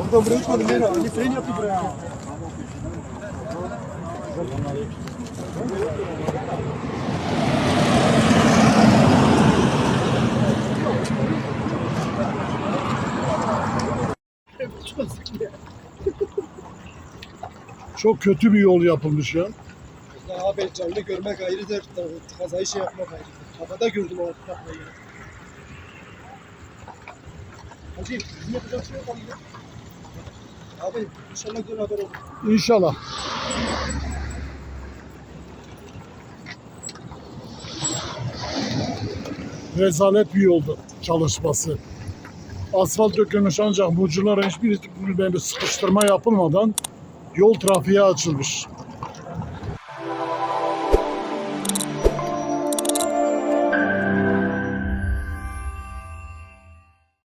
Orada buraya koydum. Ne fren yaptı buraya? Çok kötü bir yol yapılmış ya. Abi canlı görmek ayrıdır. Kazayı şey yapmak ayrıdır. Havada gördüm o taklayı. Hacı, bizim yapacak şey yok abi. Abi, inşallah güzel haber olur. İnşallah. Rezalet bir yoldu çalışması. Asfalt dökülmüş ancak buculara hiçbir sıkıştırma yapılmadan yol trafiğe açılmış.